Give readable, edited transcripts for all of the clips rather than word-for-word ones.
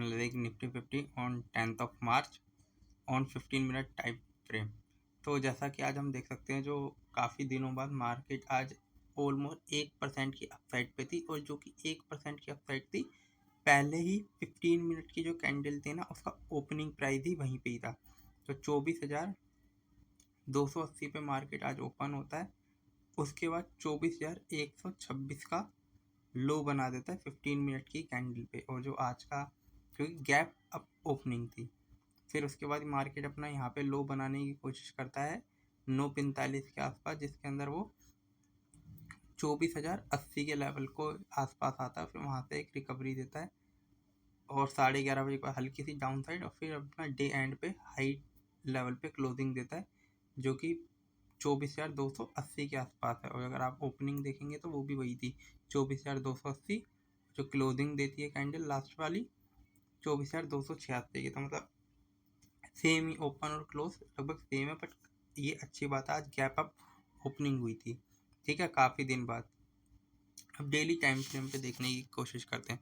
analyzing Nifty 50 on 10th of March on 15 minute time frame. तो जैसा कि आज हम देख सकते हैं, जो काफ़ी दिनों बाद मार्केट आज ऑलमोस्ट 1% की अपसाइड पे थी, और जो कि 1% की अपसाइड थी पहले ही 15 मिनट की जो कैंडल थी ना, उसका ओपनिंग प्राइस ही वहीं पे ही था। तो 24,280 पे मार्केट आज ओपन होता है। उसके बाद 24,126 का लो बना देता है 15 मिनट की कैंडल पे, और जो आज का क्योंकि गैप अप ओपनिंग थी, फिर उसके बाद मार्केट अपना यहाँ पे लो बनाने की कोशिश करता है 9:45 के आसपास, जिसके अंदर वो 24,080 के लेवल को आसपास आता है। फिर वहाँ से एक रिकवरी देता है और 11:30 बजे के बाद हल्की सी डाउन साइड, और फिर अपना डे एंड पे हाई लेवल पे क्लोजिंग देता है, जो कि 24,280 के आसपास है। और अगर आप ओपनिंग देखेंगे तो वो भी वही थी 24,280, जो क्लोजिंग देती है कैंडल लास्ट वाली 24,286 की। तो मतलब सेम ही ओपन और क्लोज लगभग सेम है, बट ये अच्छी बात है आज गैप अप ओपनिंग हुई थी, ठीक है, काफ़ी दिन बाद। अब डेली टाइम फ्रेम पे देखने की कोशिश करते हैं।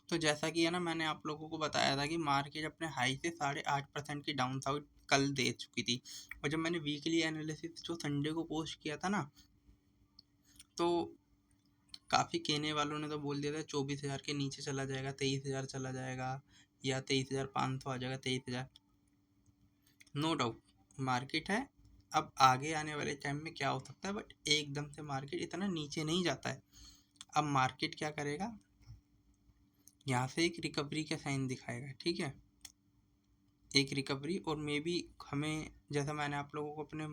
तो जैसा कि है ना, मैंने आप लोगों को बताया था कि मार्केट अपने हाई से 8.5% की डाउन साइड कल दे चुकी थी, और जब मैंने वीकली एनालिसिस जो संडे को पोस्ट किया था ना, तो काफ़ी कहने वालों ने तो बोल दिया था 24,000 के नीचे चला जाएगा, 23,000 चला जाएगा, या 23,500 आ जाएगा, 23,000। नो डाउट मार्केट है, अब आगे आने वाले टाइम में क्या हो सकता है, बट एकदम से मार्केट इतना नीचे नहीं जाता है। अब मार्केट क्या करेगा, यहाँ से एक रिकवरी का साइन दिखाएगा, ठीक है, एक रिकवरी। और मे बी हमें, जैसा मैंने आप लोगों को अपने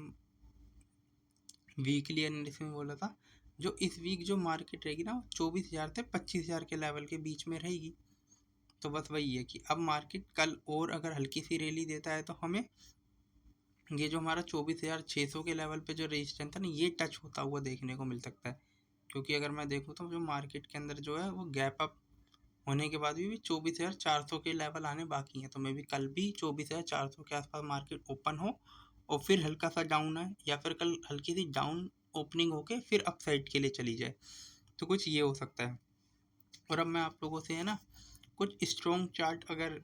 वीकली एनालिसिस में बोला था, जो इस वीक जो मार्केट रहेगी ना, 24,000 से 25,000 के लेवल के बीच में रहेगी। तो बस वही है कि अब मार्केट कल और अगर हल्की सी रैली देता है तो हमें ये जो हमारा 24,600 के लेवल पे जो रेजिस्टेंस था ना, ये टच होता हुआ देखने को मिल सकता है। क्योंकि अगर मैं देखूँ तो जो मार्केट के अंदर जो है वो गैप अप होने के बाद भी 24,400 के लेवल आने बाकी हैं। तो मे भी कल भी 24,400 के आसपास मार्केट ओपन हो और फिर हल्का सा डाउन है, या फिर कल हल्की सी डाउन ओपनिंग होके फिर अपसाइड के लिए चली जाए, तो कुछ ये हो सकता है। और अब मैं आप लोगों से है ना कुछ स्ट्रॉन्ग चार्ट, अगर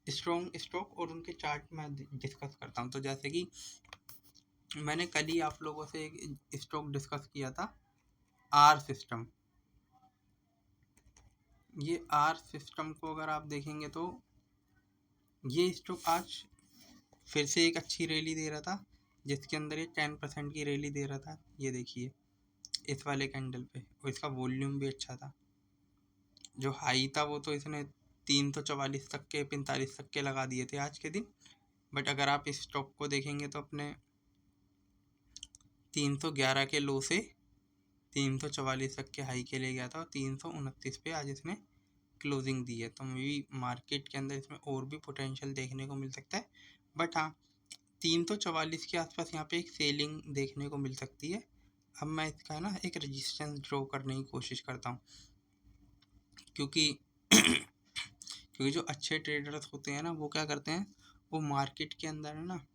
स्ट्रॉन्ग स्टॉक और उनके चार्ट में डिस्कस करता हूँ। तो जैसे कि मैंने कल ही आप लोगों से एक स्टॉक डिस्कस किया था, आर सिस्टम। ये आर सिस्टम को अगर आप देखेंगे तो ये स्टॉक आज फिर से एक अच्छी रैली दे रहा था, जिसके अंदर ये 10% की रैली दे रहा था। ये देखिए इस वाले कैंडल पे, और इसका वॉल्यूम भी अच्छा था। जो हाई था वो तो इसने 344 तक के 45 तक के लगा दिए थे आज के दिन, बट अगर आप इस स्टॉक को देखेंगे तो अपने 311 के लो से 344 तक के हाई के लिए गया था, और 329 पे आज इसने क्लोजिंग दी है। तो मेरी मार्केट के अंदर इसमें और भी पोटेंशियल देखने को मिल सकता है, बट हाँ 344 के आसपास यहाँ पे एक सेलिंग देखने को मिल सकती है। अब मैं इसका ना एक रेजिस्टेंस ड्रॉ करने की कोशिश करता हूँ, क्योंकि क्योंकि जो अच्छे ट्रेडर्स होते हैं ना, वो क्या करते हैं, वो मार्केट के अंदर है ना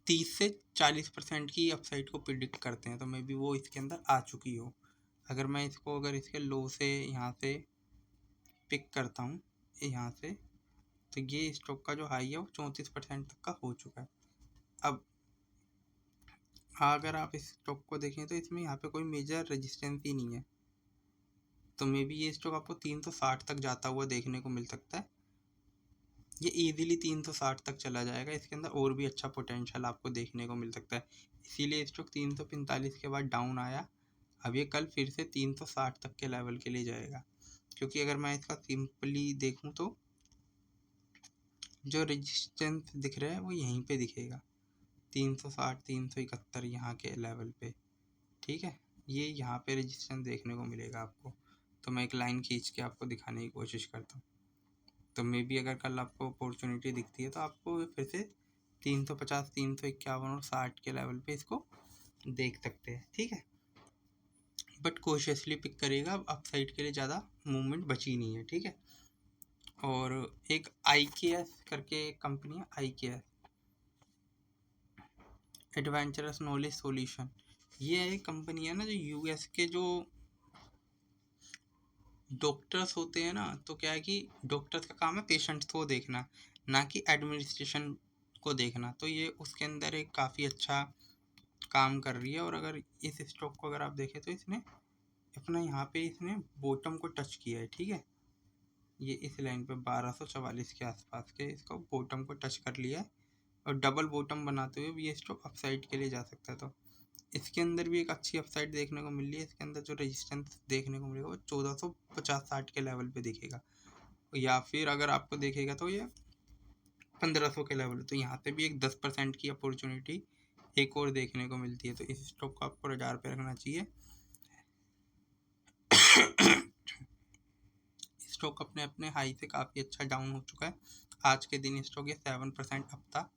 30 से 40% की अपसाइड को प्रिडिक्ट करते हैं। तो मे बी वो इसके अंदर आ चुकी हो। अगर मैं इसको अगर इसके लो से यहाँ से पिक करता हूँ, यहाँ से, तो ये स्टॉक का जो हाई है वो 34% तक का हो चुका है। अब अगर आप इस स्टॉक को देखें तो इसमें यहाँ पे कोई मेजर रेजिस्टेंस ही नहीं है, तो मे बी ये स्टॉक आपको 360 तक जाता हुआ देखने को मिल सकता है। ये इजीली 360 तक चला जाएगा, इसके अंदर और भी अच्छा पोटेंशियल आपको देखने को मिल सकता है। इसीलिए स्टॉक 345 के बाद डाउन आया। अब ये कल फिर से 360 तक के लेवल के लिए जाएगा, क्योंकि अगर मैं इसका सिंपली देखूं तो जो रेजिस्टेंस दिख रहा है वो यहीं पे दिखेगा, 360 371 यहाँ के लेवल पे, ठीक है। ये यहाँ पे रेजिस्टेंस देखने को मिलेगा आपको। तो मैं एक लाइन खींच के आपको दिखाने की कोशिश करता हूँ। तो मे बी अगर कल आपको अपॉर्चुनिटी दिखती है तो आपको फिर से 350 351 और 60 के लेवल पे इसको देख सकते हैं, ठीक है। बट कोशियसली पिक करिएगा, अब अपसाइड के लिए ज़्यादा मूवमेंट बची नहीं है, ठीक है। और एक IKS करके कंपनी है, IKS एडवेंचरस नॉलेज सॉल्यूशन। ये एक कंपनी है ना जो US के जो डॉक्टर्स होते हैं ना, तो क्या है कि डॉक्टर्स का काम है पेशेंट्स को देखना, ना कि एडमिनिस्ट्रेशन को देखना। तो ये उसके अंदर एक काफ़ी अच्छा काम कर रही है। और अगर इस स्टॉक को अगर आप देखें तो इसने अपना यहाँ पे इसने बॉटम को टच किया है, ठीक है। ये इस लाइन पे 1244 के आसपास के इसको बॉटम को टच कर लिया है, और डबल बॉटम बनाते हुए भी ये स्टॉक अपसाइड के लिए जा सकता है। तो इसके अंदर भी एक अच्छी अपसाइड देखने को मिल रही है। इसके अंदर जो रेजिस्टेंस देखने को मिलेगा वो 1450-60 के लेवल पे दिखेगा, या फिर अगर आपको देखेगा तो ये 1500 के लेवल। तो यहाँ पे भी एक 10% की अपॉर्चुनिटी एक और देखने को मिलती है। तो इस स्टॉक को आपको रडार पे रखना चाहिए। स्टॉक अपने अपने हाई से काफ़ी अच्छा डाउन हो चुका है। आज के दिन स्टॉक ये 7% अप था।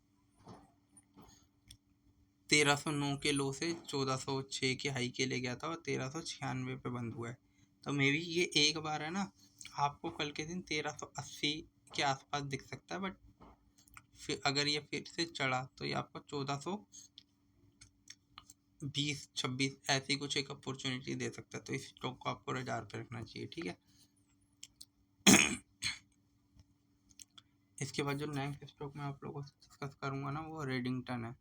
1309 के लो से 1406 के हाई के लिए गया था और 1396 पे बंद हुआ है। तो मे बी ये एक बार है ना, आपको कल के दिन 1380 के आसपास दिख सकता है, बट फिर अगर ये फिर से चढ़ा तो ये आपको 1420-26 ऐसी कुछ एक अपॉर्चुनिटी दे सकता है। तो इस स्टॉक को आपको रडार पे रखना चाहिए, ठीक है। इसके बाद जो नेक्स्ट स्टॉक मैं आप लोगों से डिस्कस करूंगा ना, वो रेडिंगटन है।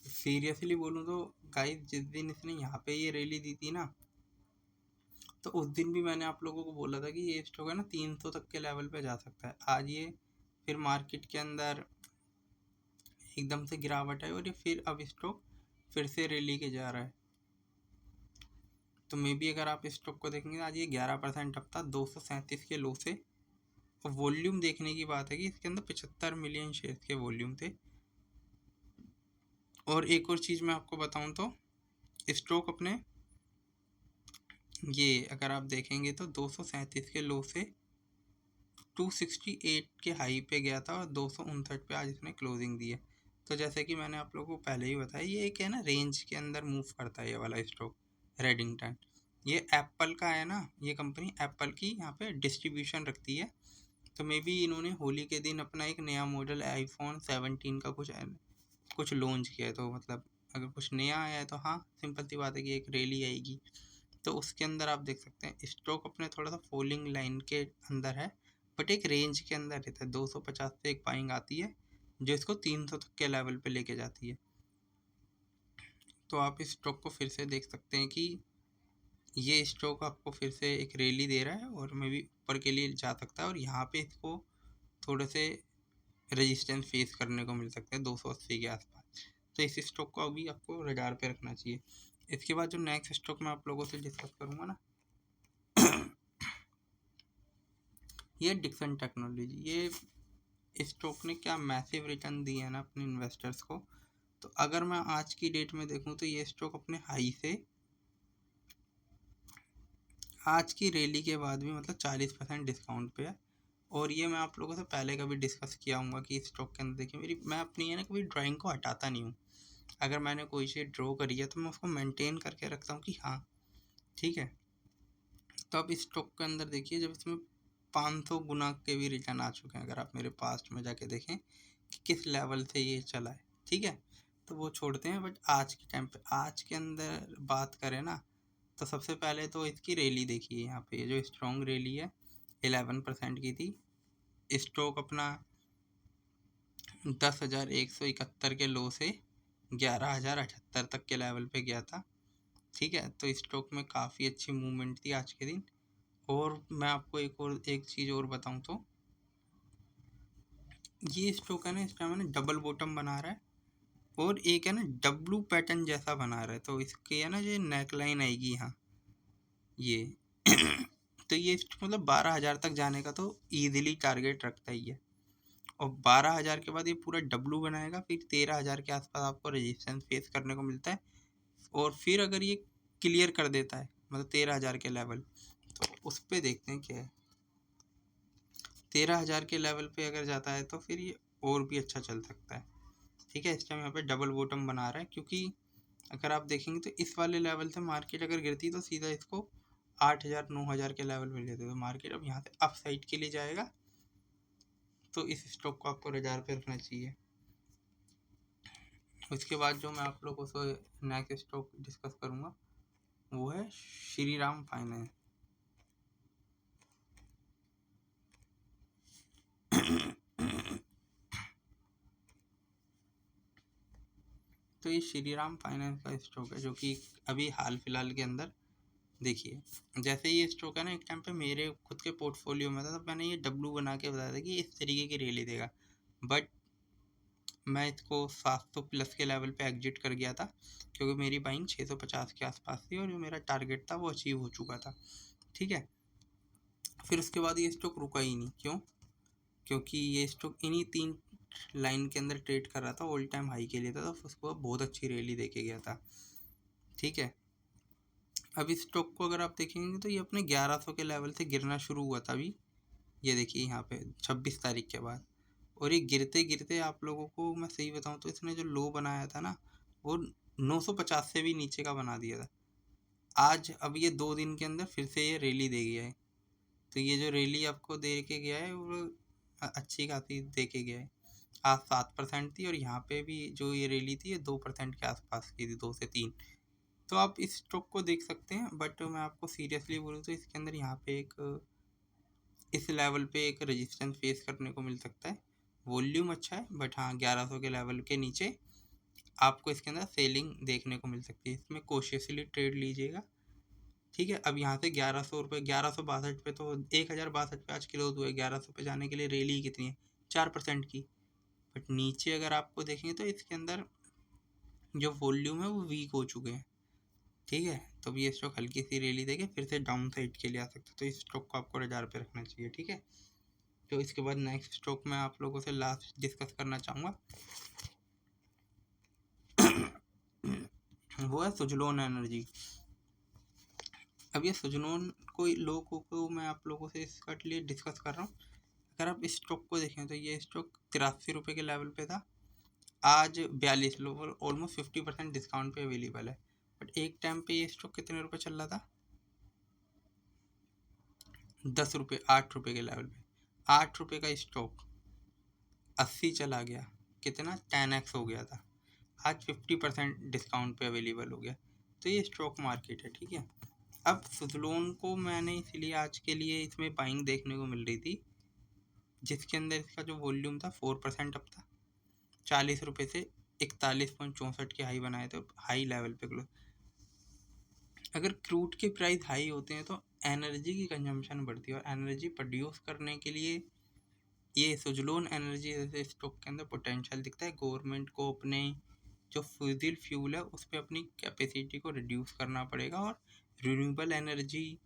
सीरियसली बोलूँ तो गाइस, जिस दिन इसने यहाँ पे ये रैली दी थी ना, तो उस दिन भी मैंने आप लोगों को बोला था कि ये स्टॉक है ना 300 तक के लेवल पे जा सकता है। आज ये फिर मार्केट के अंदर एकदम से गिरावट है, और ये फिर अब स्टॉक फिर से रैली के जा रहा है। तो मे बी अगर आप स्टॉक को देखेंगे, आज ये 11% अप था 237 के लो से। और वॉल्यूम देखने की बात है कि इसके अंदर 75 मिलियन शेयर्स के वॉल्यूम थे। और एक और चीज़ मैं आपको बताऊं तो स्टॉक अपने ये अगर आप देखेंगे तो 237 के लो से 268 के हाई पे गया था, और 259 पे आज इसने क्लोजिंग दी है। तो जैसे कि मैंने आप लोगों को पहले ही बताया, ये एक है ना रेंज के अंदर मूव करता है ये वाला स्टॉक रेडिंगटन। ये एप्पल का है ना, ये कंपनी एप्पल की यहाँ पे डिस्ट्रीब्यूशन रखती है। तो मे बी इन्होंने होली के दिन अपना एक नया मॉडल iPhone 17 का कुछ लॉन्च किया है। तो मतलब अगर कुछ नया आया है तो हाँ, सिंपल सी बात है कि एक रैली आएगी। तो उसके अंदर आप देख सकते हैं स्टॉक अपने थोड़ा सा फॉलिंग लाइन के अंदर है, बट एक रेंज के अंदर रहता है। 250 पे एक बाइंग आती है जो इसको 300 तक के लेवल पे लेके जाती है। तो आप इस स्टॉक को फिर से देख सकते हैं कि ये स्टॉक आपको फिर से एक रैली दे रहा है, और मे भी ऊपर के लिए जा सकता है, और यहाँ पे इसको थोड़े से रेजिस्टेंस फेस करने को मिल सकते हैं 280 के आसपास। तो इस स्टॉक को अभी आपको रडार पे रखना चाहिए। इसके बाद जो नेक्स्ट स्टॉक मैं आप लोगों से डिस्कस करूँगा ना, ये डिक्सन टेक्नोलॉजी। ये स्टॉक ने क्या मैसिव रिटर्न दिए हैं ना अपने इन्वेस्टर्स को। तो अगर मैं आज की डेट में देखूं तो ये स्टॉक अपने हाई से आज की रैली के बाद भी मतलब 40% डिस्काउंट पे है। और ये मैं आप लोगों से पहले कभी डिस्कस किया हूँ कि इस स्टॉक के अंदर देखिए, मैं अपनी है ना कभी ड्राइंग को हटाता नहीं हूँ। अगर मैंने कोई चीज़ ड्रॉ करी है तो मैं उसको मेंटेन करके रखता हूँ कि हाँ ठीक है। तो अब इस स्टॉक के अंदर देखिए, जब इसमें 500 गुना के भी रिटर्न आ चुके हैं, अगर आप मेरे पास्ट में जाके देखें कि किस लेवल से ये चला है, ठीक है। तो वो छोड़ते हैं, बट आज के टाइम पे आज के अंदर बात करें ना, तो सबसे पहले तो इसकी रैली देखिए। यहाँ पे जो स्ट्रॉन्ग रैली है 11% की थी। स्टॉक अपना 10,171 के लो से 11,078 तक के लेवल पे गया था, ठीक है। तो स्टॉक में काफ़ी अच्छी मूवमेंट थी आज के दिन। और मैं आपको एक चीज़ और बताऊं तो ये स्टॉक है ना, इस टाइम है ना डबल बॉटम बना रहा है, और एक है ना डब्लू पैटर्न जैसा बना रहा है। तो इसके है ना ये नेक लाइन आएगी यहाँ, ये तो ये मतलब 12,000 तक जाने का तो ईजिली टारगेट रखता ही है। और 12,000 के बाद ये पूरा डब्लू बनाएगा, फिर 13,000 के आसपास आपको रेजिस्टेंस फेस करने को मिलता है। और फिर अगर ये क्लियर कर देता है मतलब 13,000 के लेवल, तो उस पर देखते हैं क्या है। 13,000 के लेवल पे अगर जाता है तो फिर ये और भी अच्छा चल सकता है, ठीक है। इस टाइम यहाँ पे डबल बॉटम बना रहा है, क्योंकि अगर आप देखेंगे तो इस वाले लेवल से मार्केट अगर गिरती तो सीधा इसको 8,000-9,000 के लेवल मिल जाते। तो मार्केट अब यहाँ से अप साइड के लिए जाएगा। तो इस स्टॉक को आपको रडार पे रखना चाहिए। उसके बाद जो मैं आप लोगों से नेक्स्ट स्टॉक डिस्कस करूँगा वो है श्रीराम फाइनेंस। तो ये श्रीराम फाइनेंस का स्टॉक है जो कि अभी हाल फिलहाल के अंदर देखिए, जैसे ये स्टॉक है ना, एक टाइम पे मेरे खुद के पोर्टफोलियो में था, तब मैंने ये डब्लू बना के बताया था कि इस तरीके की रैली देगा, बट मैं इसको 700 प्लस के लेवल पे एग्जिट कर गया था क्योंकि मेरी बाइंग 650 के आसपास थी और जो मेरा टारगेट था वो अचीव हो चुका था। ठीक है, फिर उसके बाद ये स्टॉक रुका ही नहीं। क्यों? क्योंकि ये स्टॉक इन्हीं 3 लाइन के अंदर ट्रेड कर रहा था, ऑल टाइम हाई के लिए था, तो उसको बहुत अच्छी रैली देके गया था। ठीक है, अब इस स्टॉक को अगर आप देखेंगे तो ये अपने 1100 के लेवल से गिरना शुरू हुआ था अभी, ये देखिए यहाँ पे 26 तारीख के बाद, और ये गिरते गिरते आप लोगों को मैं सही बताऊँ तो इसने जो लो बनाया था ना, वो 950 से भी नीचे का बना दिया था। आज अब ये 2 दिन के अंदर फिर से ये रैली दे गया है, तो ये जो रैली आपको दे के गया है वो अच्छी खासी दे के गया है। आज 7% थी और यहाँ पे भी जो ये रैली थी ये 2% के आसपास की थी, 2 से 3। तो आप इस स्टॉक को देख सकते हैं, बट मैं आपको सीरियसली बोलूँ तो इसके अंदर यहाँ पे एक इस लेवल पे एक रेजिस्टेंस फेस करने को मिल सकता है। वॉल्यूम अच्छा है, बट हाँ 1100 के लेवल के नीचे आपको इसके अंदर सेलिंग देखने को मिल सकती है, इसमें कोशियसली ट्रेड लीजिएगा। ठीक है, अब यहाँ से 1100 रुपये, 1162 पे तो 1062 पे आज क्लोज हुआ है, 1100 पे जाने के लिए रैली कितनी है, 4% की। बट नीचे अगर आपको देखेंगे तो इसके अंदर जो वॉल्यूम है वो वीक हो चुके हैं। ठीक है, तो ये स्टॉक हल्की सी रैली देके फिर से डाउन साइड के लिए आ सकता है, तो इस स्टॉक को आपको रडार पे रखना चाहिए। ठीक है, तो इसके बाद नेक्स्ट स्टॉक मैं आप लोगों से लास्ट डिस्कस करना चाहूँगा वो है सुजलोन एनर्जी। अब ये सुजलोन कोई लोगों को मैं आप लोगों से इसका लिए डिस्कस कर रहा हूँ। अगर आप इस स्टॉक को देखें तो ये स्टॉक 83 रुपये के लेवल पे था, आज 42, लोग ऑलमोस्ट 50% डिस्काउंट पे अवेलेबल है। बट एक टाइम पे ये स्टॉक कितने रुपए चल रहा था, 10 रुपये, 8 रुपये के लेवल पे। 8 रुपये का स्टॉक 80 चला गया, कितना 10x हो गया था, आज 50% डिस्काउंट पे अवेलेबल हो गया। तो ये स्टॉक मार्केट है। ठीक है, अब सुजलोन को मैंने इसलिए आज के लिए इसमें बाइंग देखने को मिल रही थी, जिसके अंदर इसका जो वॉल्यूम था 4% अप था, 40 रुपये से 41.64 के हाई बनाए थे, हाई लेवल पे क्लोज। अगर क्रूड के प्राइस हाई होते हैं तो एनर्जी की कंजम्पशन बढ़ती है, और एनर्जी प्रोड्यूस करने के लिए ये सुजलोन एनर्जी जैसे स्टॉक के अंदर पोटेंशियल दिखता है। गवर्नमेंट को अपने जो फ्यूजिल फ्यूल है उस पर अपनी कैपेसिटी को रिड्यूस करना पड़ेगा, और रिन्यूएबल एनर्जी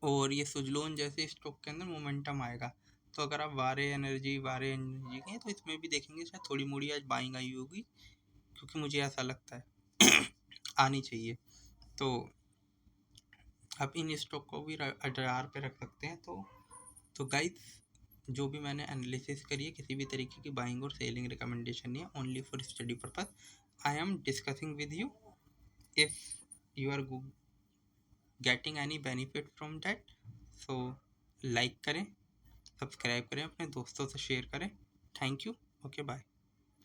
और ये सुजलोन जैसे स्टॉक के अंदर मोमेंटम आएगा। तो अगर आप वारे एनर्जी के हैं तो इसमें भी देखेंगे शायद थोड़ी मोड़ी आज बाइंग आई होगी, क्योंकि मुझे ऐसा लगता है आनी चाहिए। तो आप इन स्टॉक को भी रडार पे रख सकते हैं। तो गाइस, जो भी मैंने एनालिसिस करी है किसी भी तरीके की बाइंग और सेलिंग रिकमेंडेशन नहीं है, only for study purpose I am discussing with you. If you are getting any benefit from that, so like करें, सब्सक्राइब करें, अपने दोस्तों से शेयर करें। Thank you, okay bye.